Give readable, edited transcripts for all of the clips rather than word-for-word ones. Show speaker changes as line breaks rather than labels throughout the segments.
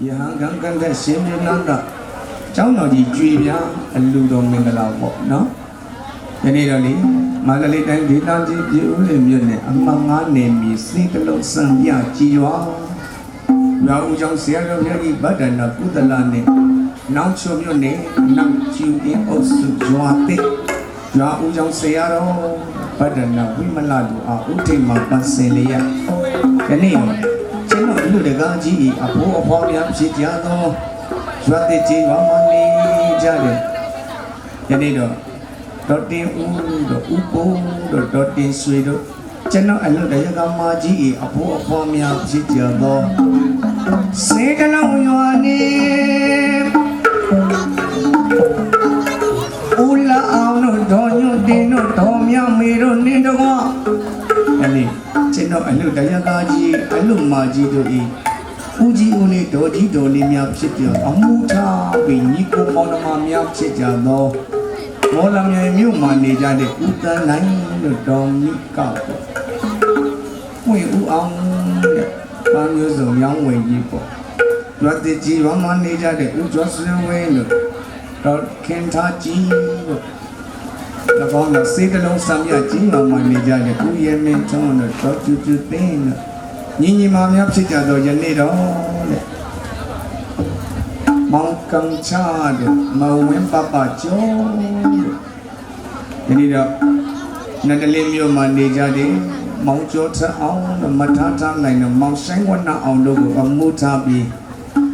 Yang kan kan sini nanda, jangan di jual aludon mengalau no. Jadi ni, magali dan di nanti jual ni, amang nemi si kalau sangya jiwa, lalu jangan siapa lagi badan aku dalam ni, nang cuma ni, nang jual osu juate, lalu jangan siapa badan aku meladu, aku terima paselia. Jadiကျွန်တော်လူတကားကြီးအဖိုးအဖော်များဖြစ်ကြသောရွာတိကြီးဝါမနေကြတယ်ယနေ့တော့ဒေါ်တင်ဦးတို့ဦးပိုးတို့ဒေါ်တင်ဆွေတို့ကျွန်တော်အလူတကားမကြီးအဖိုးအဖော်များဖြစ်ကြသောစေကလုံးရွာနေဦးလာအောင်တို့ဒေါ်ညွတ်တင်တို့ဒေါ်မြမေတို့နင်းတော့အဲ့ကျွန်တော်အလူတရားကားကြီးအလူမာကြီးတို့ဤဦးကြီးဦးလေးဒေါ်ကြီးဒေါ်လေးများဖြစ်ကြအမှုထားပြီးညီကိုမောင်နှမများဖြစ်ကြသောမော်လမြိုင်မြို့မှာနေကြတဲ့ဦးတန်းနိုင်တို့ဒေါ်မိကောက်ဝင်ဦးအောင်တဲ့ဘာမျိုးစုံရောင်းဝယ်ကြီးပေါ့ရွာတိကြီးဝမ်းမနေကြတဲ့ဦးကျော်စင်ဝင်းတို့ဒေါ်ခင်ထားကြီးတို့၎င်းတို့စေတလုံးစံပြကြီးမှမှနေကြတဲ့ဦးရဲမင်းချောင်းတို့ဒေါ်ကျူကျူသိန်းတို့ညီညီမများဖြစ်ကြတော့ယနေ့တော့တဲ့မောင်ကန်ချာတို့မောင်ဝင်းပပကျော်ယနေ့တော့နန္ဒလေးမြို့မှာနေကြတဲ့မောင်ကျော်ထအောင်တို့မထားထားနိုင်တဲ့မောင်ဆိုင်ဝနအောင်တို့ကိုအမှုထားပြီး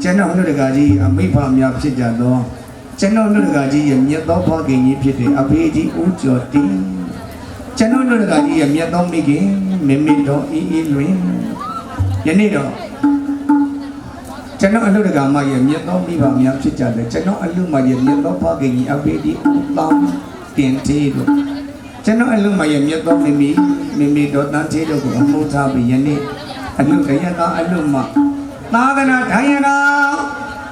ကျွန်တော်တို့တကကြီးအမိဖများဖြစ်ကြတော့ကျွန်တော်တို့ကကြီးရဲ့မြတ်သောဘွားခင်ကြီးဖြစ်တဲ့အဖေကြီးဦးကျော်တင်ကျွန်တော်တို့ကကြီးရဲ့မြတ်သောမိခင်မမေတော်အေးအေးလွင်ယနေ့တော့ကျွန်တော်အလူတကာမရဲ့မြတ်သောမိဘများဖြစ်ကြတယ်ကျွန်တော်အလူမရဲ့မြတ်သောဘွားခင်ကြီးအဖေကြီးဦးတောင်းတင်သေးတို့ကျွန်တော်အလူမရဲ့မြတ်သောမမေတော်တန်းသေးတို့ကိုအမှုထားပြီးယနေ့အလူကရကအလူမသာသနာထိုင်ရတာ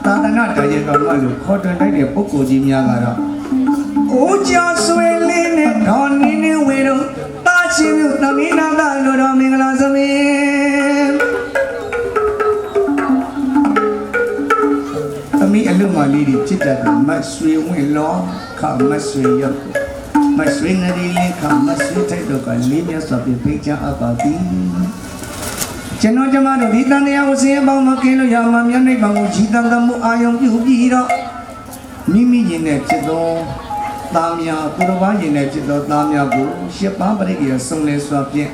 သာသနာတရားတော်မှလို့ခေါ်တွင်လိုက်တဲ့ပုဂ္ဂိုလ်ကြီးများကတော့ဦးကျော်ဆွေလေးနဲ့ဒေါ်နေနေဝေတို့တာချီမြို့သမီးနာကလူတော်မင်္ဂလာသမီးသမီးအလူမလေးတွေဖြစ်တဲ့မတ်ဆွေဝင်လောခမတ်ဆွေရောက်မတ်ဆွေနေလေးခမတ်ဆွေထိုက်တော့ကလေးမြတ်စွာဘုရားဖိတ်ကြားအပ်ပါသည်ကျွန်တော်ကျမတို့ဒီတန်တရားကိုစင်ပေါင်းမကင်းလို့ရမှာမျက်နှိပ်ပေါင်းကိုကြည်တန်တမှုအာယုံပြုပြီးတော့မိမိရင်နဲ့ဖြစ်သောသားများသူတော်ဘာရင်နဲ့ဖြစ်သောသားများကိုရှစ်ပါးပရိယေဆုံးလဲစွာဖြင့်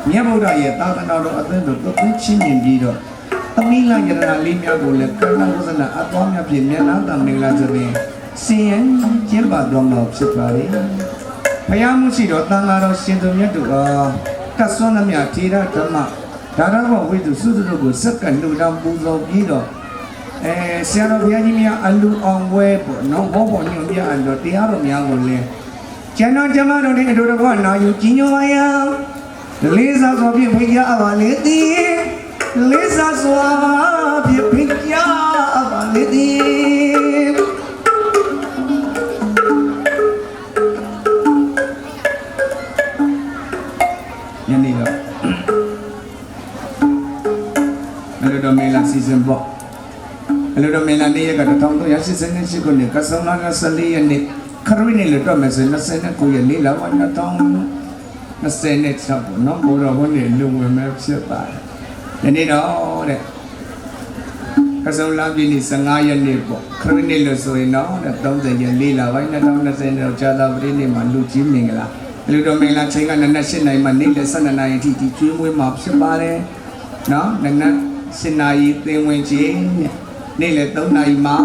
မြတ်ဗုဒ္ဓရဲ့သာသနာတော်အသင်းတော်ကိုချင်းမြင်ပြီးတော့သမီးလာယရဏလေးများကိုလည်းကံလာဝဇနာအတော်များဖြင့်မျက်နှာတမင်္ဂလာသဖြင့်စင်ရင်ကျင်းပတော်မှာဖြစ်ပါလေဘုရားမှုရှိတော်သံဃာတော်ရှင်သူမြတ်တို့အားကတ်စွန်းသမျှထေရဓမ္မဒါတော့ဝိတုစုစုတို့ကိုစက္ကန့်လူတော်ပူဇော်ပြီးတော့ဆရာတော်ဘုရားကြီးများအလူအောင်ဝဲပေါ့နော်ဘောပေါ်ညွန်ပြအပ်တော့တရားတော်များကိုလည်းကျန်တော်ကျမတို့နဲ့အတူတကွနာယူကြီးညိုပါရလေးစားစွာဖြင့်ဖိတ်ကြားအပ်ပါလေသည်လေးစားစွာဖြင့်ဖိတ်ကြားအပ်ပါလေသည်ယနေ့တော့တော်မင်္ဂလာစီစဉ်ပေါ့အလိုတော်မင်္ဂလာနေ့ရက1388ခုနှစ်ကဆုံလ14ရက်နေ့ခရစ်နေ့လို့တော့မယ်ဆို29ရက်နေ့လောက်2026ပေါ့နော်ဘုရားဘုန်းကြီးလုံဝင်မဲ့ဖြစ်ပါတယ်ဒီနေ့တော့တဲ့ကဆုံလပြည့်နေ့15ရက်နေ့ပေါ့ခရစ်နေ့လို့ဆိုရင်တော့30ရက်နေ့လောက်2020တော့ဇာတာပရိနေ့မှာလူကြီးမင်္ဂလာအလိုတော်မင်္ဂလာချိန်က7:00နိုင်မှနေ့လယ်12:00နာရီအထိဒီကျွေးမွေးမှာဖြစ်ပါတယ်နော်နန7 နာရီသင်ဝင်ခြင်းနေ့လယ်3 နာရီမှာ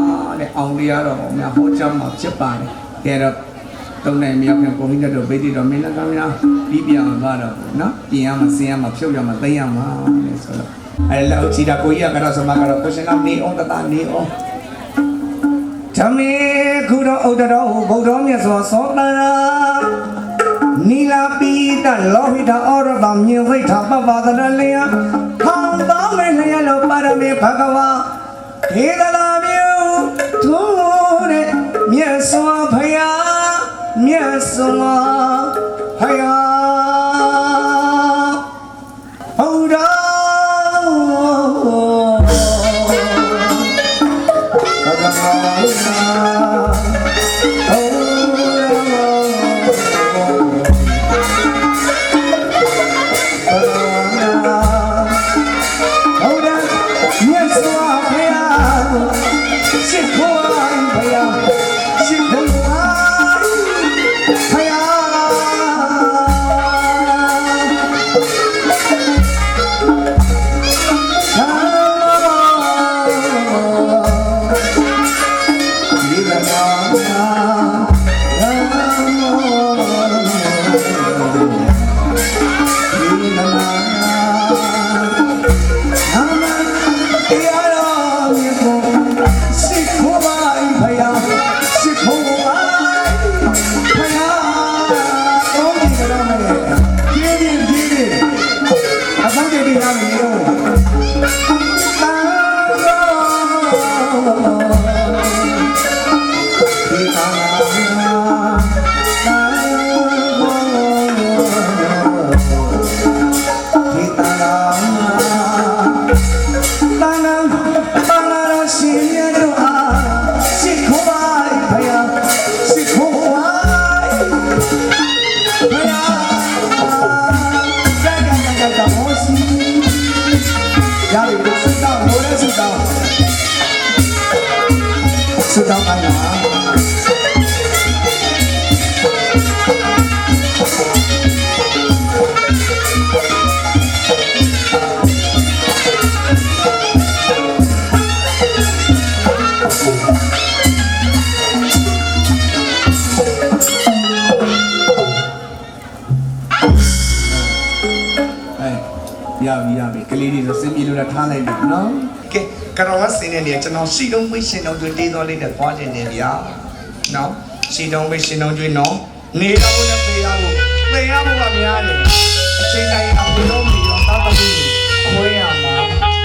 တဲ့အောင်တရားတော်များဟောကြားမှာဖြစ်ပါတယ်။ဒါတော့3 နာရီမြောက်ပြန်ကိုဟိနတို့ဗိတိတော်မင်းလည်းကောင်းများပြီးပြန်သွားတော့နော်ပြင်ရမှာဆင်းရမှာဖြုတ်ရမှာသိမ်းရမှာလေဆိုတော့အဲလောက်ချီတာကိုကြီးကတော့စမကတော့ကိုရှင်တော်နေအောင်တတနေအောင်ဓမ္မေခုတော်ဥဒ္ဒတော်ဘုဒ္ဓမြတ်စွာသောတာနီလာပိတလောဟိတဩရတမြင်စိတ်ထပပသရလျာထောင်းသောမေလျာလောပါရမေဘဂဝါဒေသလာမျိုးသူတဲ့မြတ်စွာဘုရားမြတ်စွာဘုရားဟုတ်တော် Sit down, my love. ရပြီကလေးတွေဆိုစင်ပြေလို့ထားလိုက်ပြီနော်ကဲကတော့ဝတ်စင်နေတယ်ကျွန်တော်စီတုံးမရှင်တော်ကျွေးတေးတော်လေးနဲ့သွားခြင်းနေဗျာနော်စီတုံးမရှင်တော်ကျွေးနော်နေတော့လည်းပေးရဖို့ကများတယ်အချိန်တိုင်းအဖေတို့မိရောတာသမီးခွဲရမှာ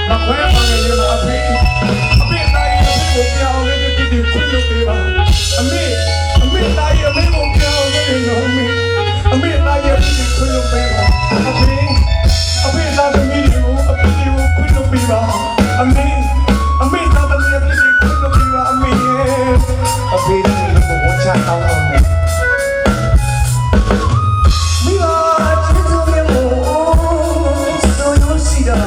မခွဲပါနဲ့လည်းအဖေတိုင်းကိုပြောင်းလဲတဲ့ဒီခွင့်လို့ပေးပါအမေတိုင်းအမေကိုပြောင်းလဲနေတော့အမေတိုင်းရဲ့ဒီခွင့်လို့ပေးပါအဖေသားသမီးတွေကိုခွင့်လို့ပေးပါအမေသားသမီးတွေကိုခွင့်လို့ပေးပါအဖေတွေကိုဝန်ချတောင်းပါမယ်မိဘချစ်သူမျိုးဆိုရရှိတာ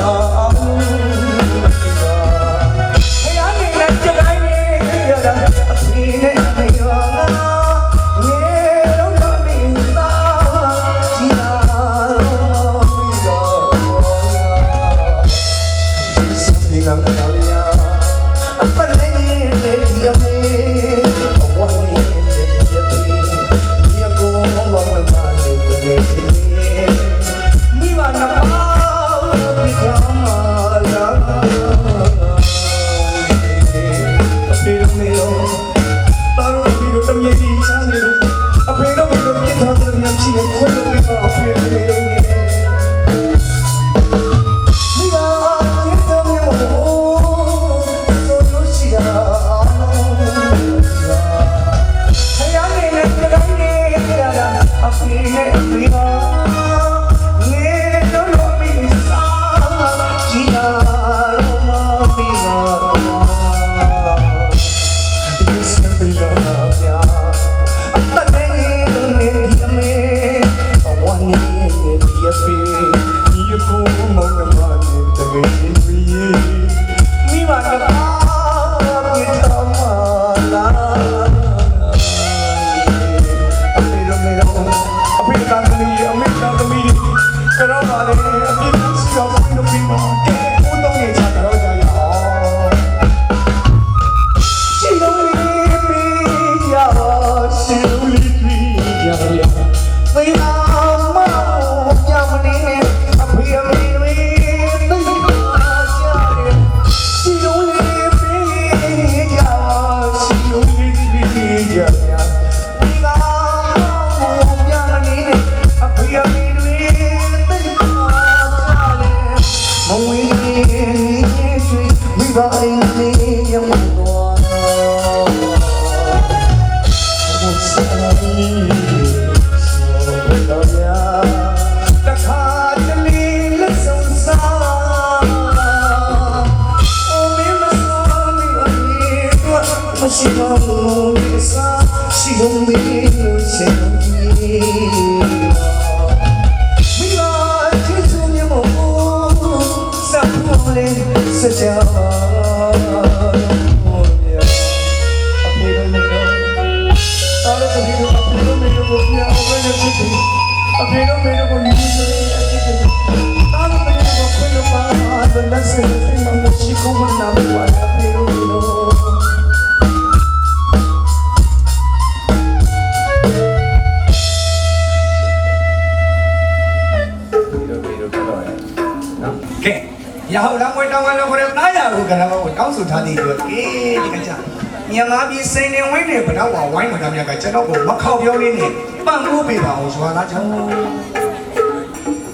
မြန်မာပြည်စိန်နေဝင်းတွေဘယ်တော့မှဝိုင်းမသားများကကျွန်တော်ကိုမခောက်ပြောလေးနဲ့ပန့်ဖို့ပေးပါအောင်ဆိုတာကြောင့်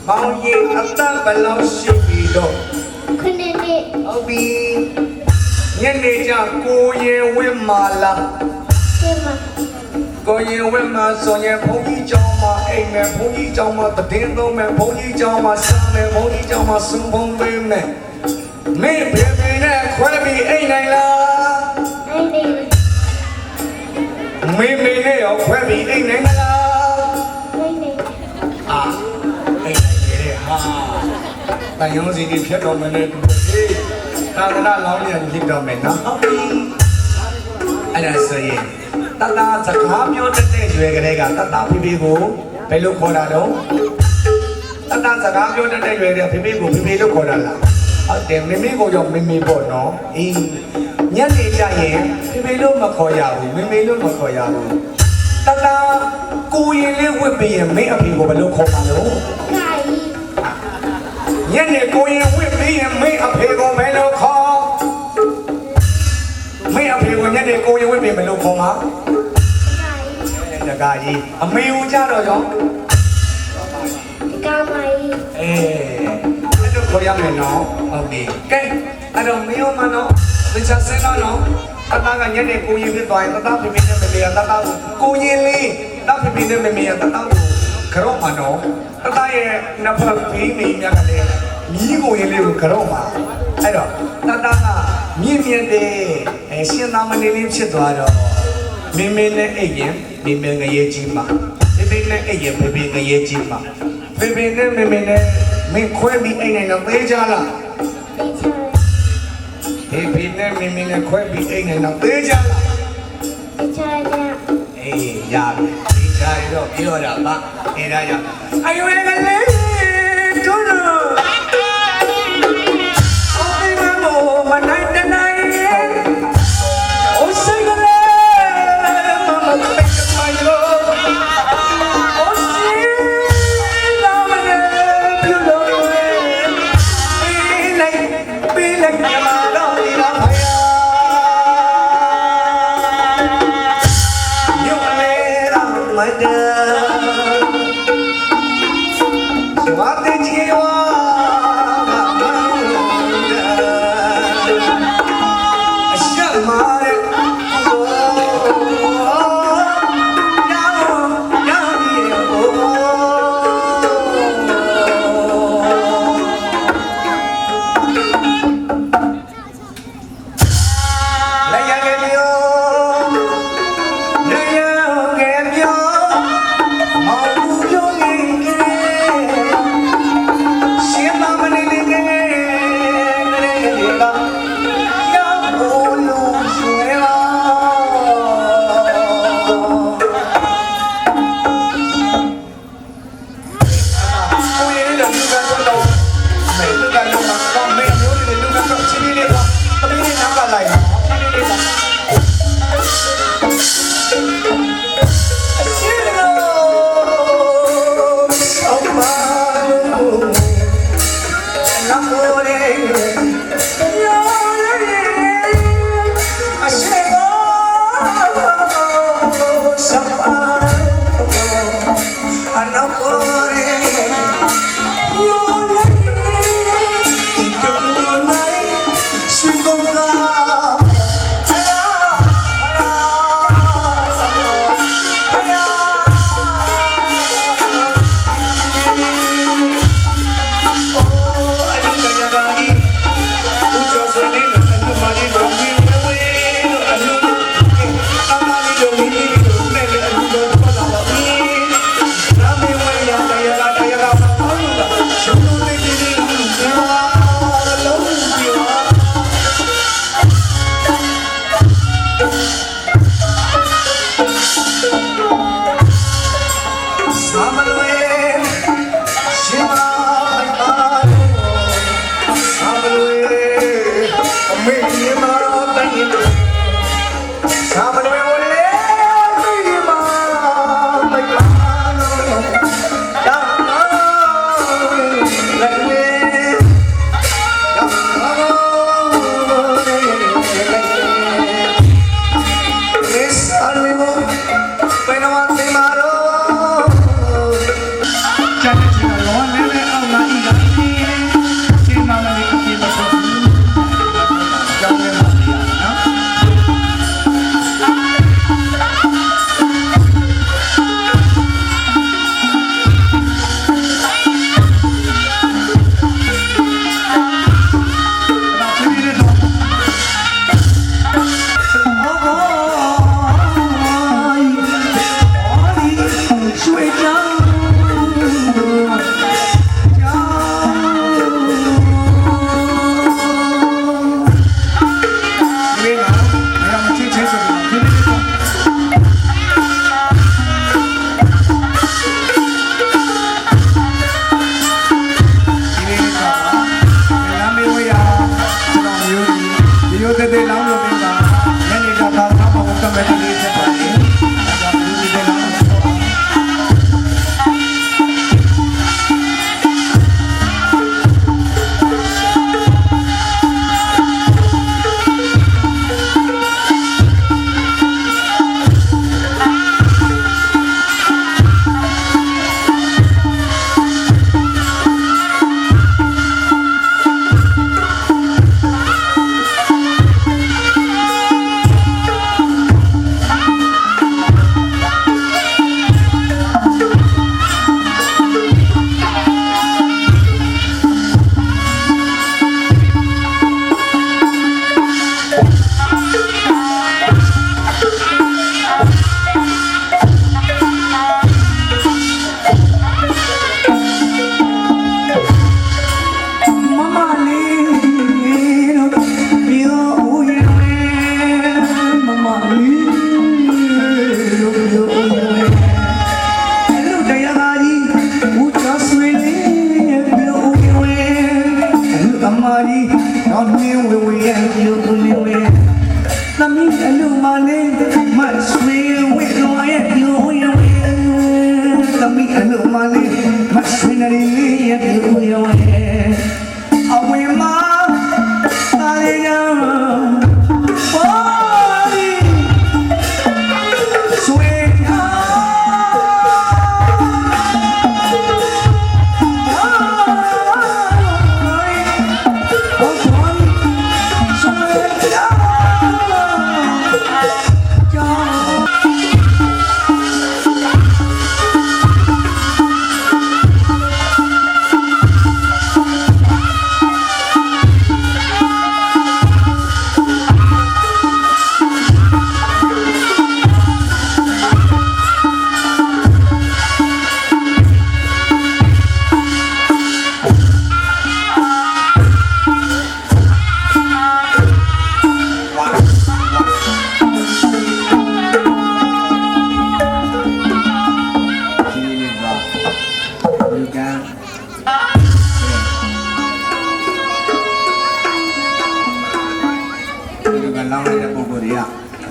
ဘောင်ရင်အသက်ဘယ်လောက်ရှိပြီတော့
ခုနှစ်နှစ်
ဟုတ်ပြီ ညနေကျကိုရင်ဝင်းမာလာ
对吗？
ကိုရင်ဝင်းမာဆိုရင်ဘုန်းကြီးကျောင်းမှာအိမ်မယ်ဘုန်းကြီးကျောင်းမှာတည်င်းသုံးမယ်ဘုန်းကြီးကျောင်းမှာစားမယ်ဘုန်းကြီးကျောင်းမှာစုံဖုံးပေးမယ်မင်းဖေဖေနဲ့ခွဲပြီးအိမ်နိုင်လား
哎对，
မင်းမေနဲ့ရောခွဲပြီးအိမ်နိုင်မလား
哎对，
အာအိမ်နိုင်ရဲ့ဟာတန်ရုံးစီကြီးဖြစ်တော်မယ်နဲ့တူတယ်သာသနာလောင်းရည်ဖြစ်တော်မယ်နော်ဟုတ်ပြီအဲ့ဒါဆိုရင်တတစကားပြောတတ်တဲ့ရွယ်ကလေးကတတဖေဖေကိုဘယ်လိုခေါ်တာတော့တတစကားပြောတတ်တဲ့ရွယ်ကဖေဖေကိုဖေဖေလို့ခေါ်တာလားဟုတ်တယ်မေမေကိုတော့မေမေပေါ့နော်အေးညနေကျရင်ဖေဖေလို့မခေါ်ရဘူးမေမေလို့မခေါ်ရဘူးတတကိုရင်လေးဝစ်ပြီးရင်မင်းအဖေကိုဘယ်လိုခေါ်မှာလို့
盖伊，
ညနေကိုရင်ဝစ်ပြီးရင်မင်းအဖေကိုဘယ်လိုခေါ်မင်းအဖေကိုညနေကိုရင်ဝစ်ပြီးဘယ်လိုခေါ်မှာ
盖伊，
တကားကြီးအမေကိုကြတော့ရော
干嘛伊？
အေးအဲ့လိုခေါ်ရမယ်နော်ဟုတ်ပြီကဲအဲ့တော့မင်းရောမနော်တခြားစင်းတော့နော်တသားကညနေကိုရင်ဖြစ်သွားရင်တသားပြပြနဲ့မမေရတသားကိုရင်လေးတပြပြနဲ့မမေရတသားကိုကြော့မှာနော်တသားရဲ့နဖက်ဖေးမိမြတ်ကလေးမြီးကိုရင်လေးကိုကြော့မှာအဲ့တော့တသားကမြင့်မြတ်တဲ့ရှင်သာမဏေလေးဖြစ်သွားတော့မင်းမင်းနဲ့အိပ်ရင်မင်းမင်းငရေကြီးမှာဖေဖေနဲ့အိပ်ရင်ဖေဖေငရေကြီးမှာဖေဖေနဲ့မင်းမင်းနဲ့မင်းခွဲပြီးအိမ်နိုင်တော့သေးကြလား
比赛，
ဖေဖေနဲ့မင်းမင်းနဲ့ခွဲပြီးအိမ်နိုင်တော့သေးကြလား
比赛的，
အေးရပြီဒီချာရီတော့ပြောတာပါအေးဒါရအယွေကလေးတို့တို့အော်ဒီမမိုးမနိုင်တနိုင်အိုစိတ်ကလေးမမသိချင်မယောအိုစိလာမလေးပြလို့ပေးလိုက်မြမတော့ဒီလားဖယား Mada, suatu jiwa mada, asyamare, Hãy subscribe cho kênh Ghiền Mì Gõ để không bỏ lỡ money, my sweet with no yet you the me and no money, my sweet yet you away my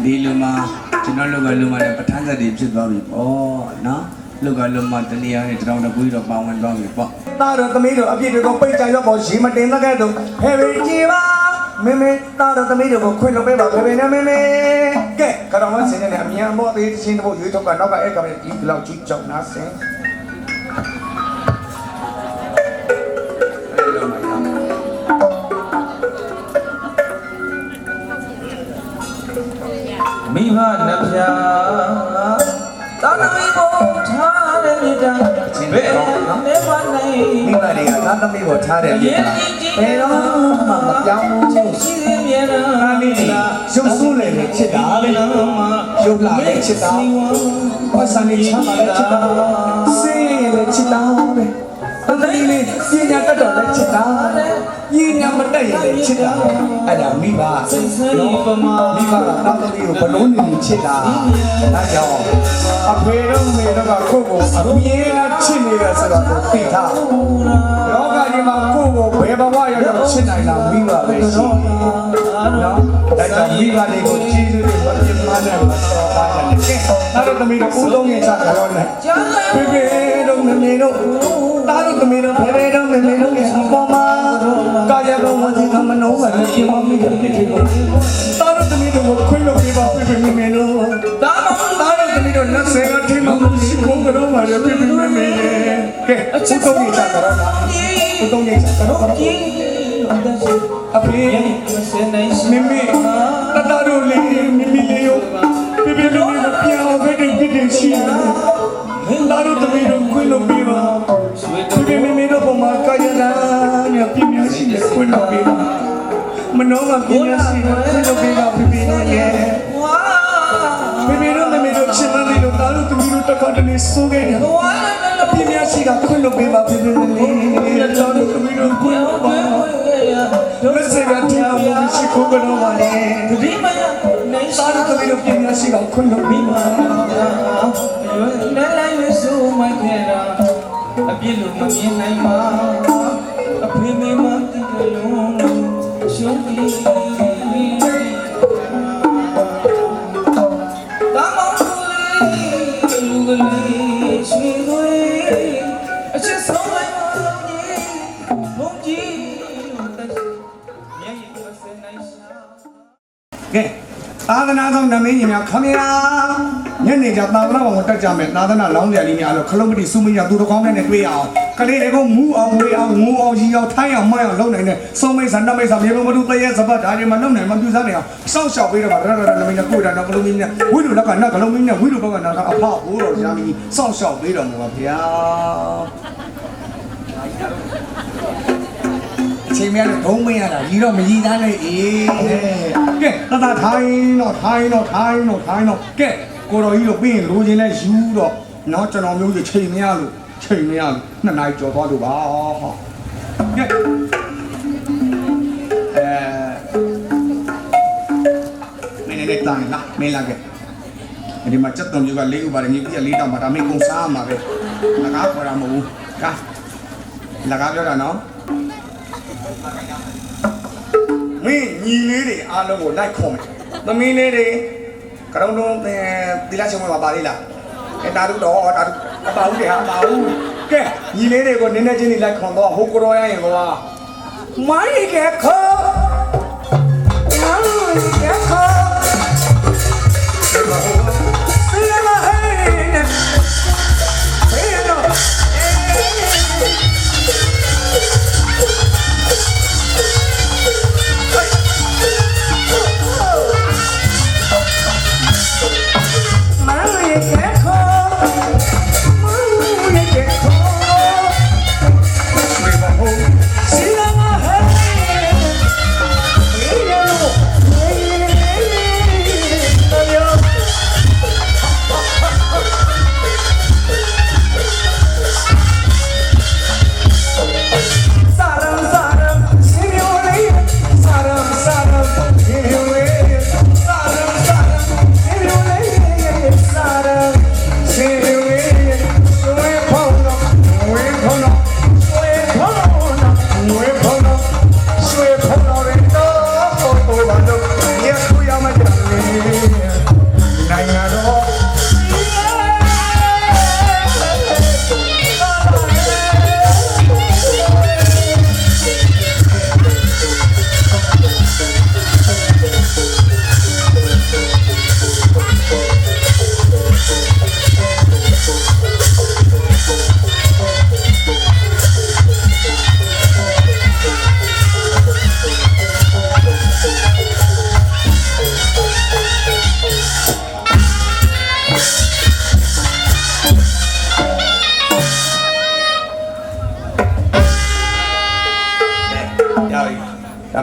ဒီလူမှာကျွန်တော်လူမှာလည်းပဋ္ဌာန်းဆက်တွေဖြစ်သွားပြီပေါ့နော်လူမှာတနည်းအားဖြင့်ကျွန်တော်တို့ကိုတော့ပါဝင်သွားပြီပေါ့သားတော်သမီးတို့အပြစ်တွေကိုပိတ်ကြရွက်ပေါ်ရေမတင်တဲ့ကဲ့သို့ဟဲ့ဘေးကြီးပါမင်းသားတော်သမီးတို့ကိုခွင့်လွှတ်ပေးပါဖေဖေနဲ့မင်းကဲကတော့မစင်းနဲ့အမြန်ပေါ့သေးချင်းတို့ရွေးထုတ်ကနောက်ကအဲ့ကောင်ဒီလောက်ကြီးကြောက်နာစင်
မိဘနှဖျားသာသမီကိုထားတဲ့မြေတာဘယ်နဲ့မနိုင်
မိဘတွေကသာသမီကိုထားတဲ့မြေတာဘယ်တော့မှမပြောင်းဘူး
ရှိသေးမြဲတာ
သာသမီကရုပ်ဆိုးလေချစ်တာလေရုပ်လာလေချစ်တာဘာသာနေချမ်းသာလေချစ်တာစေးလေချစ်တာပဲသာသမီလေးပညာတတ်တော်လေချစ်တာပညာမတတ်ရင်လေချစ်တာအဲ့ဒါမိဘလုံးပမာမိဘကသာသမီကိုဘလုံးနေချစ်တာဒါကြောင့်အဖေတို့မေတို့ကကိုယ့်ကိုအမြဲချစ်နေရဆိုတော့သိထားလောကကြီးမှာကိုယ့်ကိုဘယ်ဘဝရောက်ချစ်နိုင်တာမိဘပဲရှိတယ်နော်ဒါကြောင့်မိဘတွေကိုကျေးဇူးတွေမပြတ်မနဲ့မတော်ပါနဲ့ကဲဒါတို့သမီးတို့ဦးဆုံးရင်ချတာရောနဲ့ဖေဖေတို့မမေတို့ဒါတို့သမီးတို့ဖေဖေတို့မမေတို့ရဲ့အပေါ်မှာကာယဘဝကြီးကမနှောပါနဲ့ပြမမိတဲ့ဖြစ်ဖြစ်ကိုဒါတို့သမီးတို့ကိုခွင့်လို့ပြပါဖေဖေမမေတို့ဒါတို့သမီးတို့လက်ဆယ်ကထိမှမရှိဘူးကတော့ပါလေဖေဖေမမေကဲဦးဆုံးရင်ချတာရောနဲ့ဦးဆုံးရင်ချတာရောအဖေမိမိတတတို့လေးမိမိလေးရောပြပြလေးကိုပြောင်းခဲ့တဲ့ပြည့်ရှိတယ်လာတို့တမီးတို့ခွင့်လို့ပြပါပြပြမိမိတို့ပေါ်မှာကာယနာနဲ့ပြပြရှိတယ်ခွင့်လို့ပြပါမနှောကပြပြရှိတယ်ခွင့်လို့ပြပါပြပြတို့ရဲ့ပြပြတို့မိမိတို့ချစ်မလေးတို့လာတို့တမီးတို့တခါတည်းဆိုခဲ့တယ်ပြပြရှိတာခွင့်လို့ပြပါပြပြလေးလာတို့တမီးတို့ခွင့်လို့ပါမစရတဲ့မရှိခိုးကတော့ပါလေဒီမယနိုင်စားတဲ့သမီးတို့ပြင်ရရှိကခွင့်လို့ပြီးပါ
လဲလိုက်လို့ဆိုမှခဲ့တာအပြစ်လို့မမြင်နိုင်ပါအဖေမေမတိကလုံးရှုံးပြီးတာမောင်လူကလေးရွှေသွေးအချစ်ဆုံးလိုက်ဘုံကြီး
ကဲသာသနာဆောင်နမင်းကြီးများခမရာညနေကျသာသနာဘောင်တက်ကြမယ်သာသနာလောင်းကြလေးများလို့ခလုံးပတိစုမရသူတော်ကောင်းနဲ့တွေ့ရအောင်ကလေးတွေကမူအောင်ဝေးအောင်ငူအောင်ရီအောင်ထိုင်းအောင်မိုင်းအောင်လုပ်နိုင်တဲ့စုံမိတ်ဆန္ဒမိတ်ဆာမြေပုံမတူတရေစပတ်ဓာတ်တွေမှာလုပ်နိုင်မှပြူစားနေအောင်စောင့်ရှောက်ပေးတော့ရနမင်းကြီးကိုတာတော့ကလုံးမင်းနဲ့ဝိလူလက်ကနကလုံးမင်းနဲ့ဝိလူဘက်ကနာကအဖဘိုးတော်ရာမီစောင့်ရှောက်ပေးတော်မူပါဗျာချိန်များနဲ့ဘုံမရတာရီတော့မရီသားနဲ့အေးကဲတတထိုင်းတော့ကဲကိုတော်ကြီးတို့ပြီးရင်လိုချင်လဲယူတော့နော်ကျွန်တော်မျိုးကြီးချိန်မရလို့2နာရီကြော်သွားလို့ပါဟောကဲမင်းနဲ့တိုင်းလားမင်းလာကဲဒီမှာချက်တော်မျိုးက၄ဥပါတယ်မြေကြီးက၄တောင်ပါဒါမင်းကုန်စားမှာပဲလကားခေါ်တာမဟုတ်ဘူးကဲလကားပြောတာနော်မင်းညီလေးတွေအားလုံးကိုလိုက်ခေါ်မယ်သမီးလေးတွေ ကတော့လုံးတီလာချင်းမှာပါလေးလားအဲတာတို့တော့တာတို့အပါဦးတွေဟာအပါဦးကဲညီလေးတွေကိုနည်းနည်းချင်းနေလိုက်ခွန်တော့ဟိုကိုရောရရင်ကွာမိုင်းကဲခေါ်မိုင်းကဲခေါ်စီမဟဲ့ဟဲ့တော့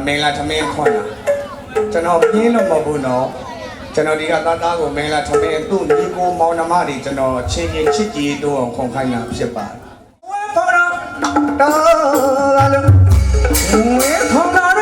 မင်္ဂလာထမင်းခွန်းကျွန်တော်ပြင်းလို့မဟုတ်ဘူးနော်ကျွန်တော်ဒီကသားကိုမင်္ဂလာထမင်းသူ့ညီကိုမောင်နှမတွေကျွန်တော်ချင်းချင်းချစ်ကြည်တို့အောင်ခွန်ခိုင်းတာဖြစ်ပါတယ်ဝဲဖော်တော့လာလို့ဝဲဖော်တော့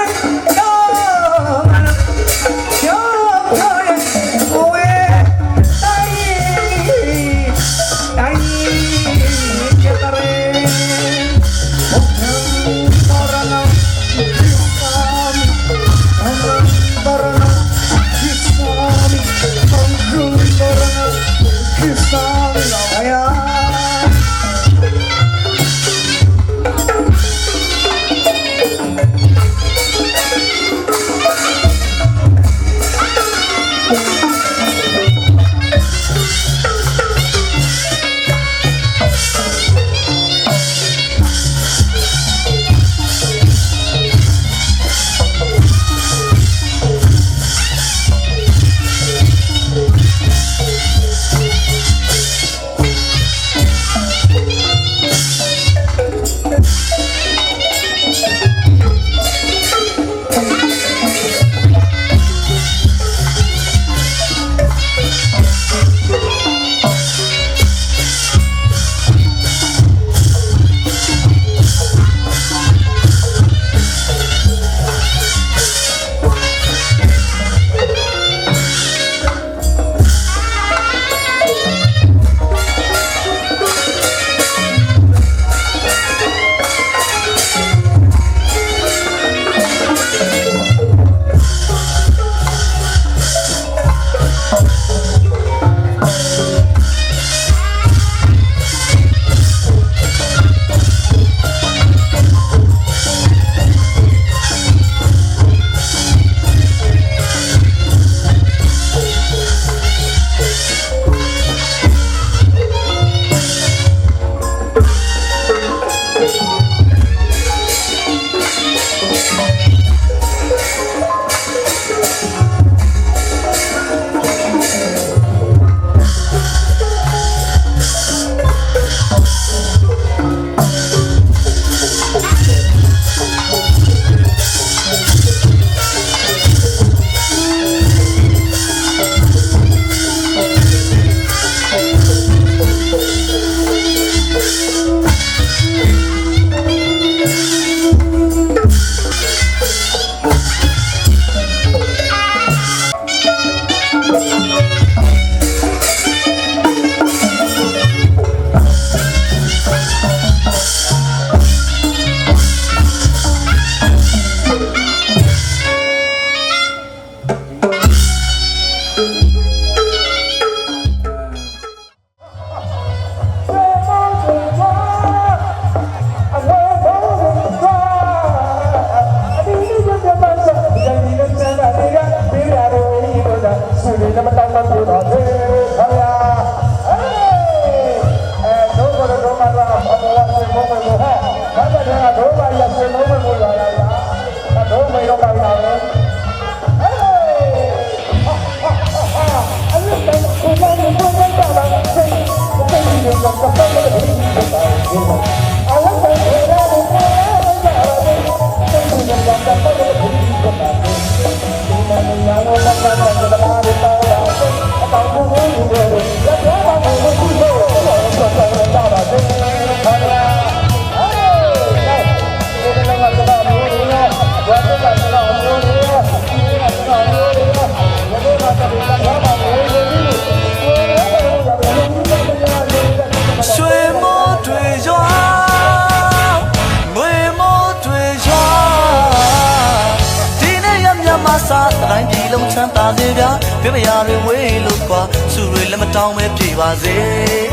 မ်းသာစေဗျာပြပရာတွေဝေးလို့ကွာစုတွေလက်မတောင်းပဲပြေပါစေ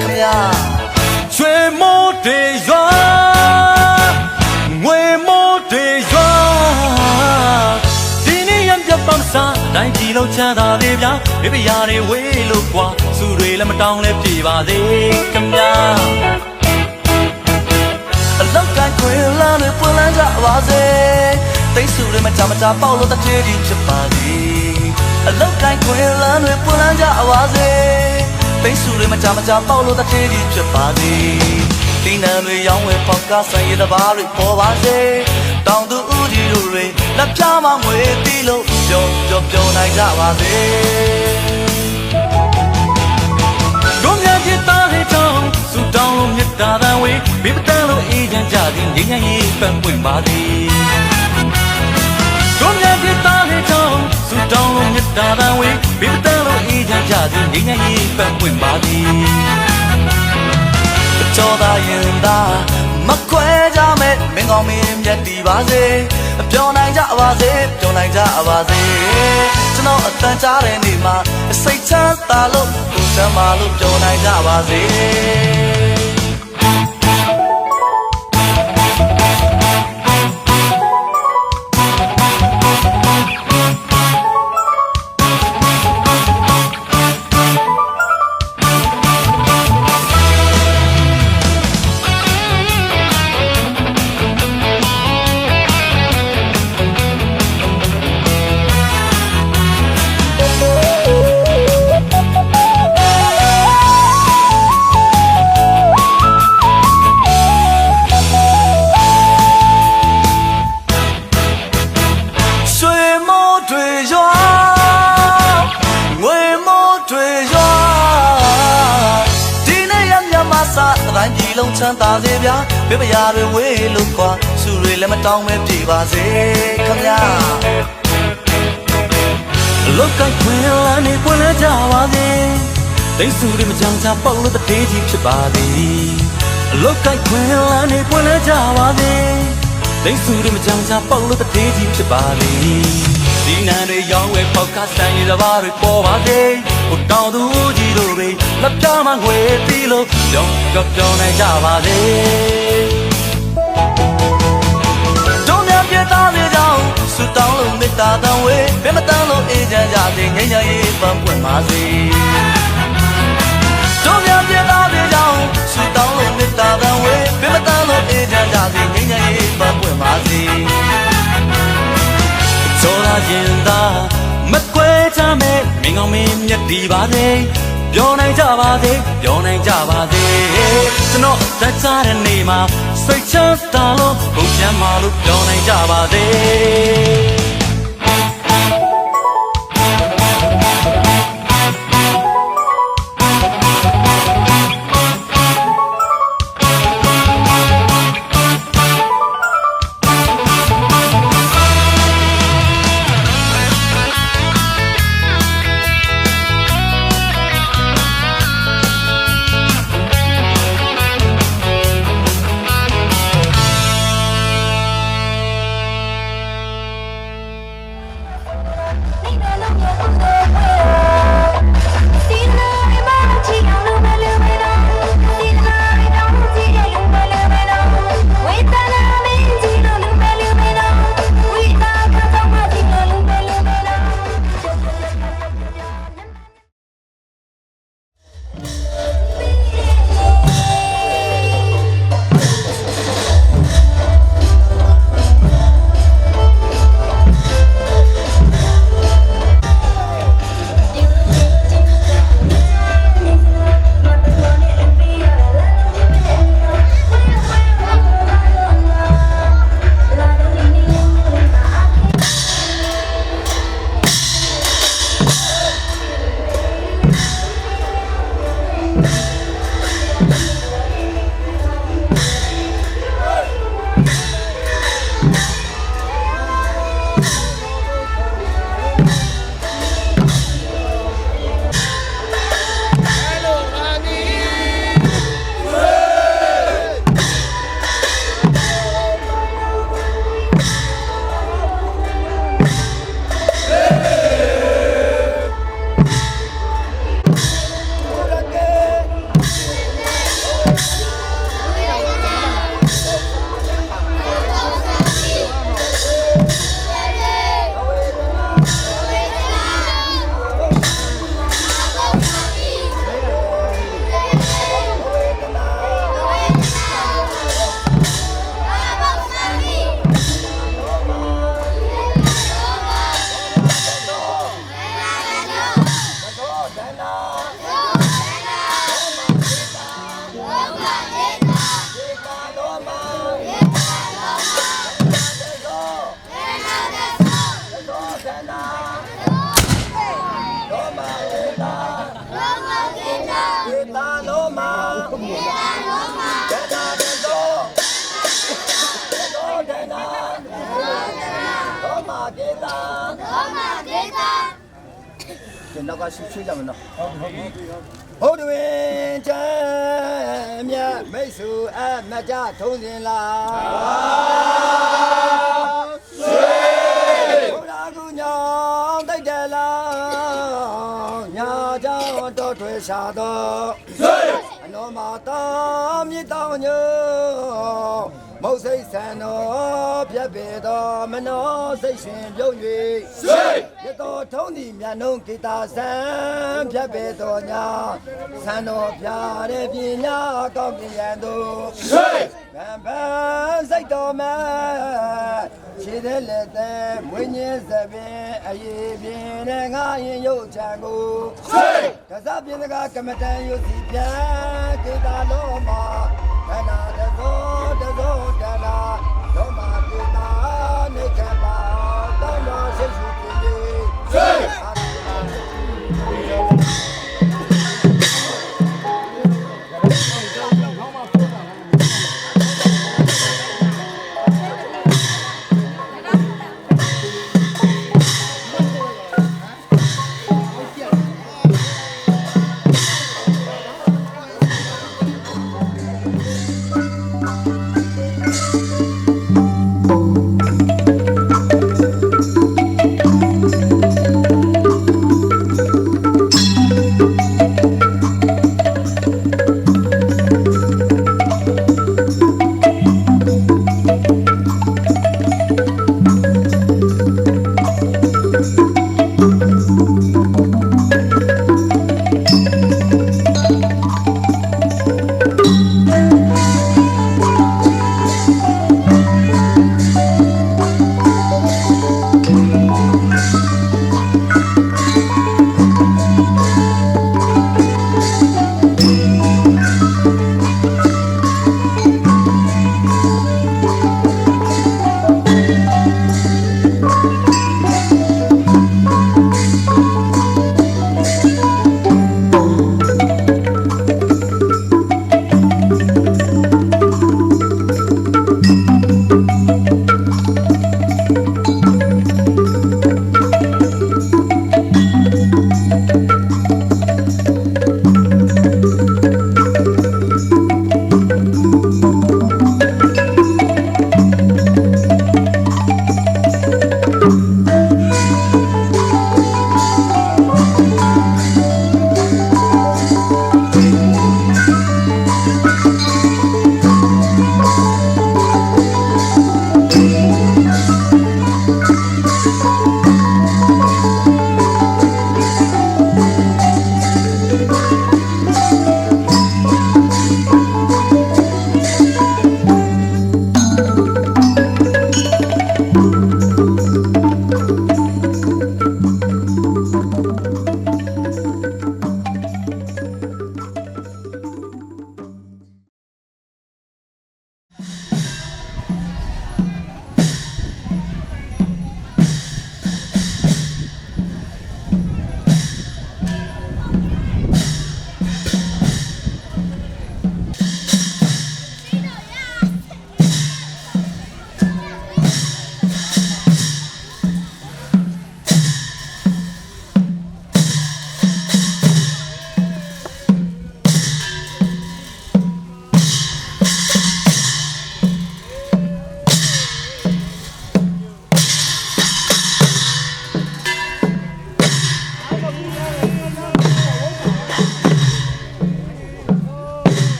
ခမညာရွှေမိုးတွေရွာငွေမိုးတွေရွာဒီနေ့ရံပြပန်းစားတိုင်းပြည်လုံးချမ်းသာစေဗျာပြပရာတွေဝေးလို့ကွာစုတွေလက်မတောင်းလဲပြေပါစေခမညာအလောက်ကခွေလာတွေပွင့်လန်းကြပါစေသိစုတွေမချမချပေါက်လို့တထေးကြီးဖြစ်ပါစေအလောက်ကခွေလာတွေပွင့်လန်းကြပါစေသိစုတွေမချမချပေါက်လို့တထေးကြီးဖြစ်ပါစေဒီနံတွေရောင်းဝယ်ပေါက်ကဆိုင်ရတဘာတွေပေါ်ပါစေတောင်သူဦးကြီးတို့တွေလက်ပြမငွေတီးလို့ပျော်နိုင်ကြပါစေတို့များချစ်သားတွေတောင်းစူတောင်းလို့မြတ်တာတန်ဝေးမိမတန်လို့အေးချမ်းကြသည်ငြိမ်းချမ်းရေးပန်းပွင့်ပါသည်တို့များချစ်သားတွေတောင်းစူတောင်းလို့မြတ်တာတန်ဝေးမိမတန်လို့အေးချမ်းကြသည်ငြိမ်းချမ်းရေးပန်းပွင့်ပါသည်ကြောသာရင်သာမခွဲကြမဲ့မင်းကောင်းမင်းမြတ်တည်ပါစေပျော်နိုင်ကြပါစေပျော်နိုင်ကြပါစေကျွန်တော်အတန်ကြားတဲ့နေ့မှာစိတ်ချမ်းသာလို့ကိုယ်ချမ်းသာလို့ပျော်နိုင်ကြပါစေတိုင်းပြည်လုံးချမ်းသာစေဗျာပြပရာတွေဝေးလို့ကွာစုတွေလည်းမတောင်းပဲပြေပါစေခမညာလောကခွင်လာနေပွင့်လာကြပါစေတိတ်စုတွေမချမ်းချပေါက်လို့တထေးကြီးဖြစ်ပါသည်လောကခွင်လာနေပွင့်လာကြပါစေတိတ်စုတွေမချမ်းချပေါက်လို့တထေးကြီးဖြစ်ပါသည်ဒီနံတွေရောင်းဝယ်ပေါက်ကဆိုင်ရတဘာတွေပေါ်ပါစေဟိုတောင်သူကြီးတို့တွေလက်ပြမငွေတီးလို့ပျော်နိုင်ကြပါစေတို့များပြသားစေကြောင်းစုတောင်းလို့မေတ္တာတန်ဝေးဘယ်မတန်လို့အေးချမ်းကြစေငြိမ်းချမ်းရေးပန်းပွင့်ပါစေတို့များပြသားစေကြောင်းစုတောင်းလို့မေတ္တာတန်ဝေးဘယ်မတန်လို့အေးချမ်းကြစေငြိမ်းချမ်းရေးပန်းပွင့်ပါစေကြောလာရင်သာမကွဲချမဲ့မင်းကောင်းမင်းမြတ်တည်ပါစေပျော်နိုင်ကြပါစေပျော်နိုင်ကြပါစေကျွန်တော်တတ်ကြတဲ့နေ့မှာစိတ်ချမ်းသာလို့ကိုယ်ချမ်းသာလို့ပျော်နိုင်ကြပါစေ
ကျွန်တော်ကရှိကြမယ်နော်ဟုတ်တယ်ချမ်းမြတ်မိတ်ဆွေအမကြထုံးစင်လားဆွေဘုရားကူညောင်းတိုက်တယ်လားညာကြောင့်တော်ထွေရှာတော့ဆွေအနော်မာတော်မြစ်တောင်ညိုမုတ်စိတ်ဆန်တော်ပြက်ပေတော်မနောစိတ်ရှင်ပြုံး၍ဆွေရတော်ထုံးသည်မြတ်နှုံးဂီတာဆန်ပြက်ပေတော်ညာဆန်တော်ပြတဲ့ပညာကောင်းပြရန်သူဆွေဗံဗံစိတ်တော်မခြေတဲ့လက်သက်မွေးညင်းစပင်အရေးပြင်းတဲ့ငါရင်ရုပ်ချံကိုဆွေကစားပြင်းတကာကမတန်ရုပ်စီပြန်ဂီတာလုံးမှာခန္ဓာတသောတသောတနာလုံးမှာဂီတာနေချပါတောင်းတော်ရှိရှိပြင်းဆွေ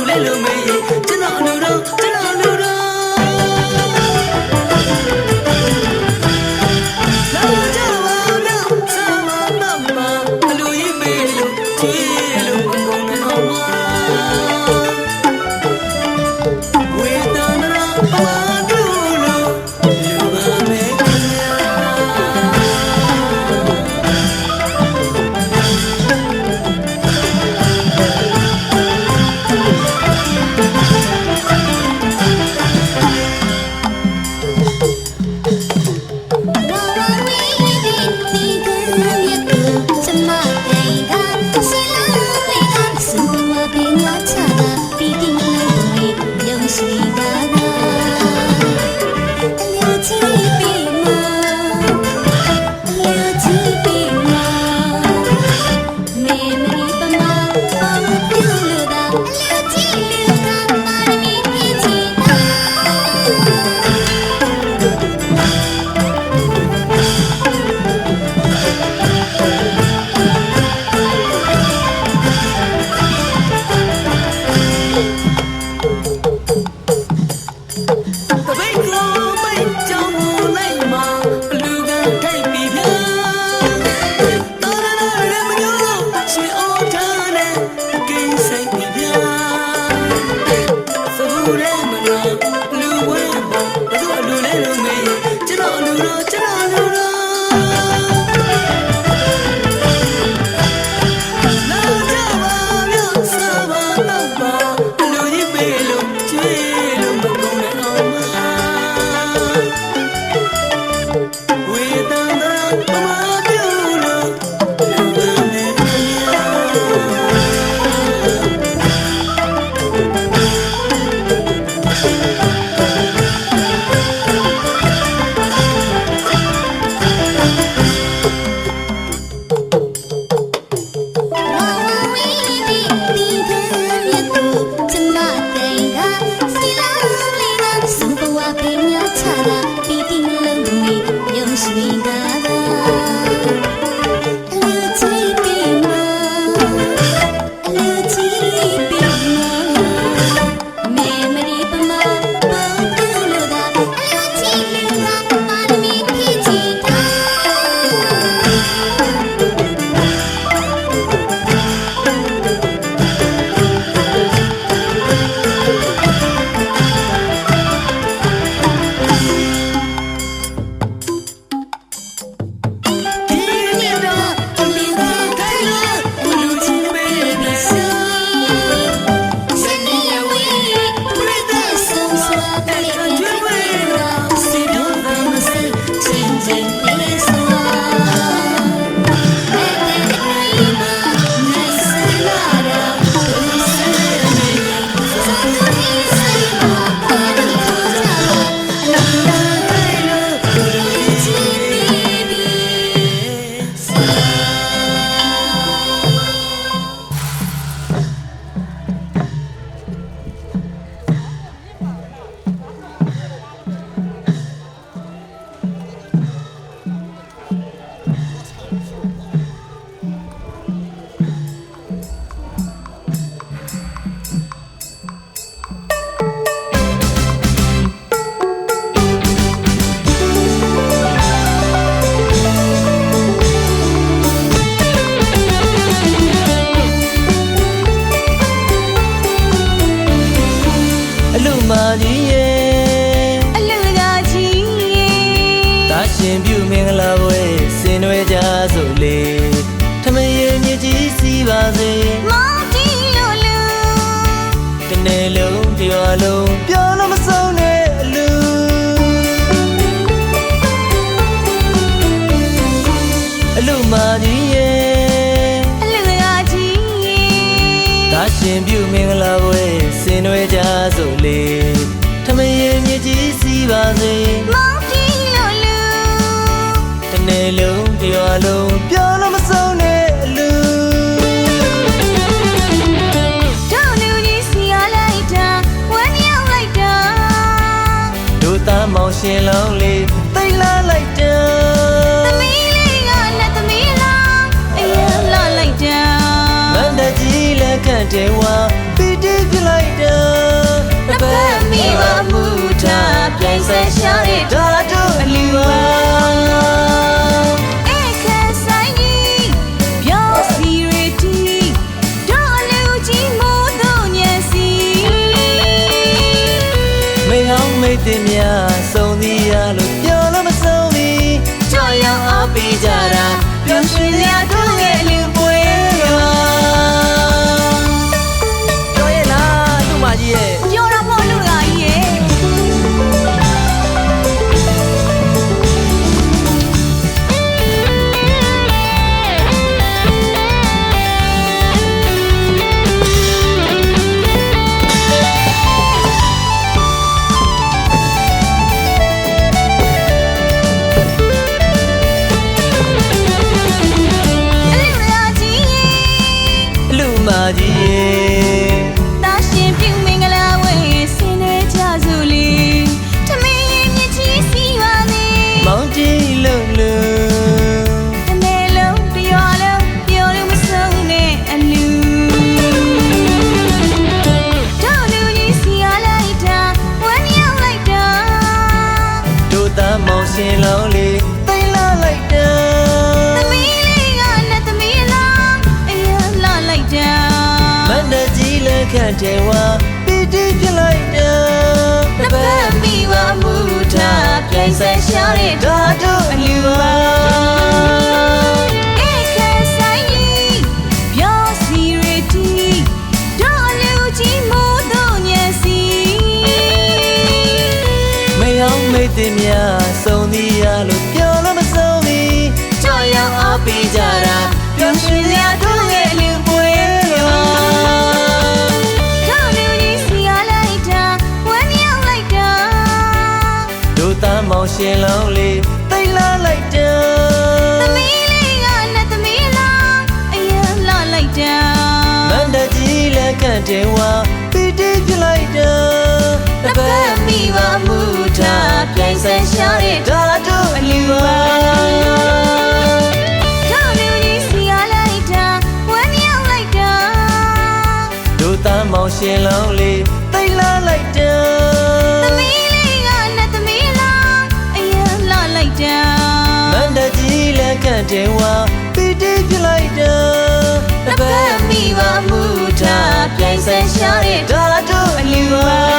လဲလို့မေးရင်ကျွန်တော်လူတော့ကျွန်တော်လူတော့လာကြပါတော့ဆက်မတော့ပါလူကြီးမေးလို့ချွေးလို့ဘုံဘုံနဲ့အောင်ပါဝေဒနာပါလို့လူပါမေးရှင်ပြုမင်္ဂလာပွဲဆင်နွှဲကြစို့လေထမရေမြစ်ကြီးစီးပါစေမောင်ကြီးလို့လူတစ်နေ့လုံးတစ်ရွာလုံးပြောလို့မဆုံးတဲ့အလူတို့လူကြီးစီရလိုက်တာဝမ်းမြောက်လိုက်တာတို့သားမောင်ရှင်လောင်းလေးသိလာလိုက်တာသမီးလေးကလည်းသမီးလားအရင်လာလိုက်တာမန္တကြီးလက်ခတ်တယ်ဝါပီတီပြလိုက်တာ ဆက်ရှာတဲ့ဓာတုအလူပါအခက်ဆိုင်ကြီးပြောစီရတီဒေါ်လူကြီးမိုးတို့ညံစီမေဟောင်းမေတ္တများစုံသည်ရလို့ပြောလို့မဆုံးဘူးကြောက်ရောက်အားပေးကြတာပျော်ရွှင်စရာတို့ရဲ့လူပွဲပါပြောရဲ့လားသူ့မကြီးရဲ့ပြောတော့မဟုတ်လူကကြီးရဲ့တာရှင်ပြုမင်္ဂလာဝဲဆင်းနေကြစုလီထမင်းရင်မြကြီးစီပါနေမောင်ကြီးလုံးလုံးတနေ့လုံးတရွာလုံးပြောလို့မဆုံးနဲ့အလူတို့လူကြီးစီရလိုက်တာဝမ်းရောက်လိုက်တာတို့သားမောင်ရှင်လောင်းလေးသိလာလိုက်တာသမီးလေးကနဲ့သမီးလားအရင်လာလိုက်တာမန္တကြီးလက်ခတ်တယ်ဝါပီတီပြလိုက်တာတပတ်မိဝမှုထားပြိုင်ဆက်ရှာတဲ့ဓာတုအလူပါအခက်ဆိုင်ကြီးပြောစီရတီဒေါ်လူကြီးမိုးတို့ညံစီမေဟောင်းမေတ္တများစုံသည်ရလို့ပြောလို့မဆုံးဘူးကြောက်ရောက်အားပေးကြတာပျော်ရွှင်စရာတို့ရဲ့လူပွဲပါမောင်ရှင်လောင်းလေးသိလာလိုက်တာသမီးလေးကနဲ့သမီးလားအရင်လာလိုက်တာမန္တကြီးလက်ခန့်တယ်ဝါပီတီပြလိုက်တာတပတ်မိဝမှုထားပြိုင်ဆက်ရှာတဲ့ဓာတုအလူပါတို့လူကြီးစီရလိုက်တာဝမ်းရောက်လိုက်တာတို့သားမောင်ရှင်လောင်းလေးသိလာလိုက်တာသမီးမန္တကြီးလက်ခန့်တယ်ဝါပီတီပြလိုက်တာတပတ်မိဝမှုထားပြိုင်ဆက်ရှာတဲ့ဓာတုအလူပါ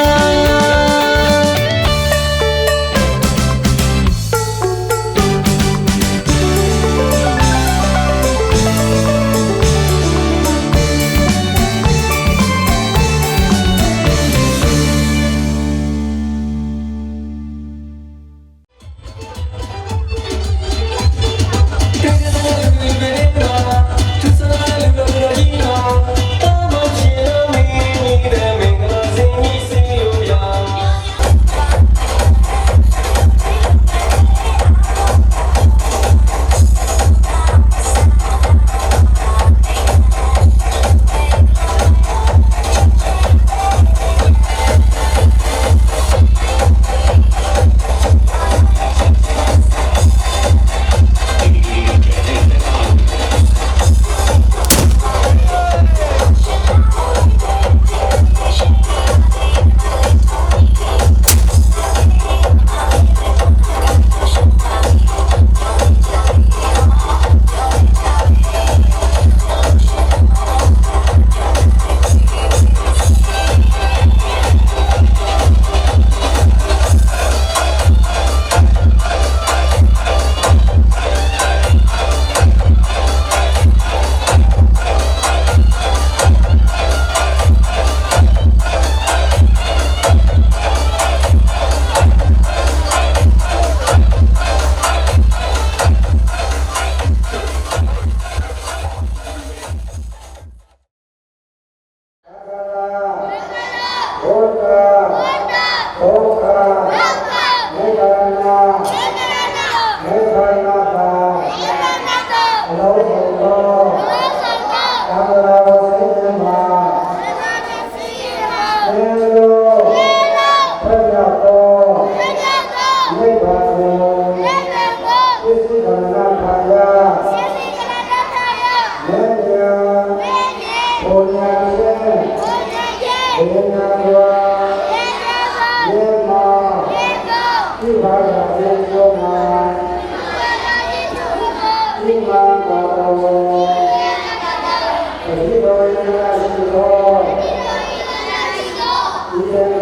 Hallelujah.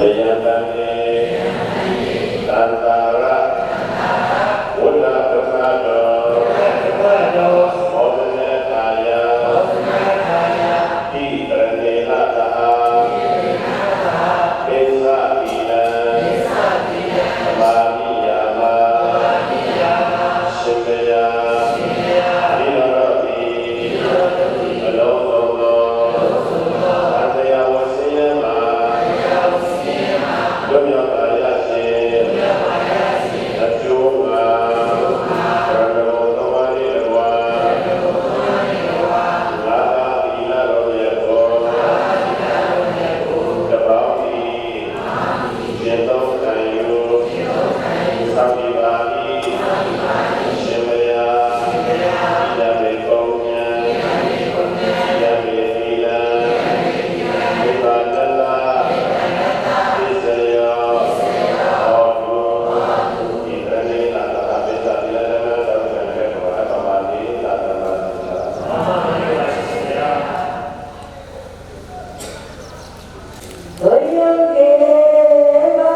တရားတန်နေသံသာရဝိလာဒုက္ခတော်မောဒနေကာယဣတရဏေလတာပိသတိလံသမာမိယာမရှင်မယနိရောဓိအလုံးစုံသောအတရားဝဆင်းရဲမှာလွတ်မြောက်ပါရစေအကျိုးမှာဘရဏဘုံတော်ပါရိဝါလာသာသီလတော်ရဲ့ဘောတပေါင်းဤရှင်သောခံယူသာမိပါ၏ရှင်မယဣဒမေပုံညာဣဒမေသီလဝိပါဒနာသစ္စယောဟောတုဣတရေလာတာပိသတိလနာသောကံကေဘောအပမတိသာသနာ
Hãy subscribe cho kênh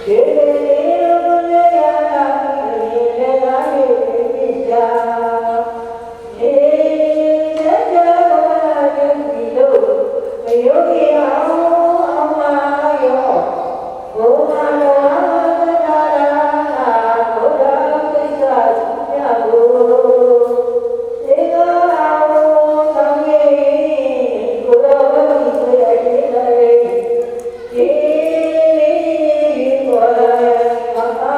Ghiền Mì Gõ để không bỏ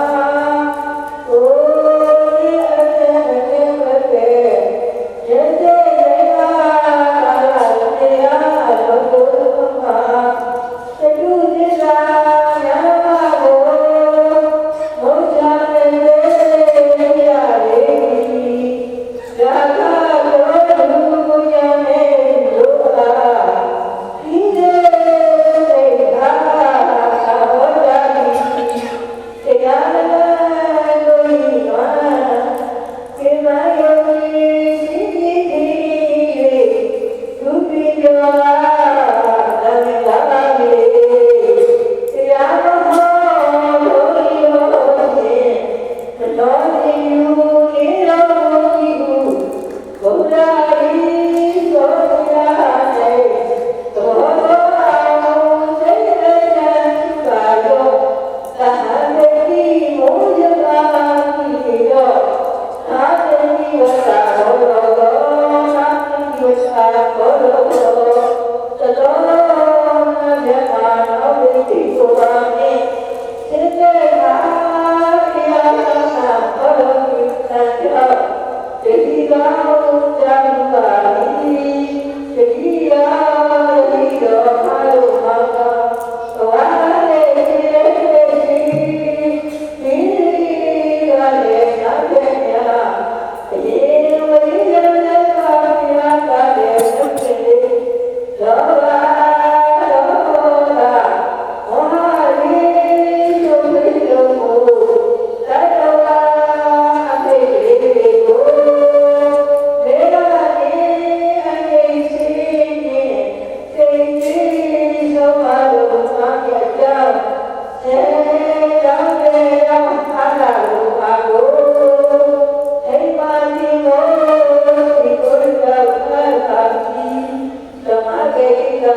lỡ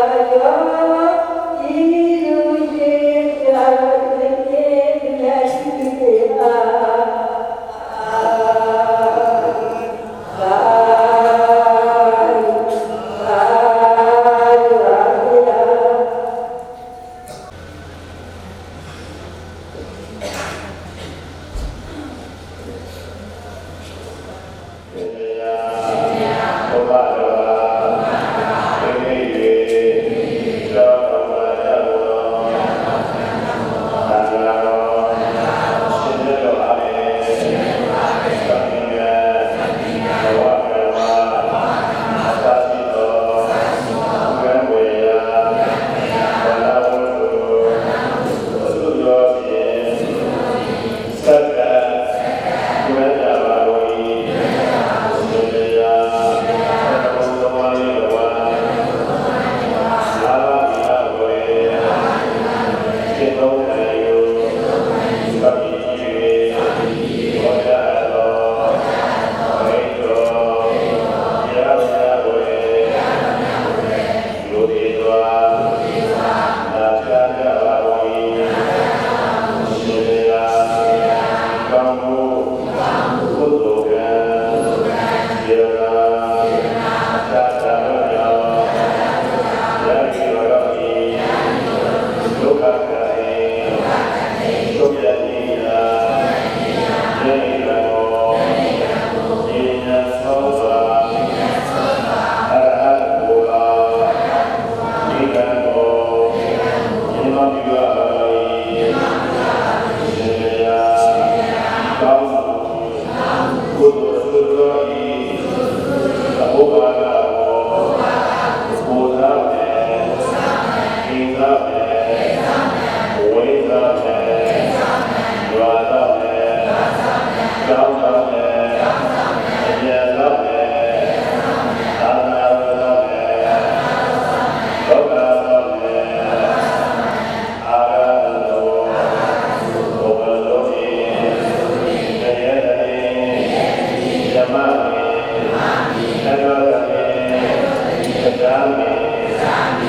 မေ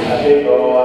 အတိတ်ဘဝ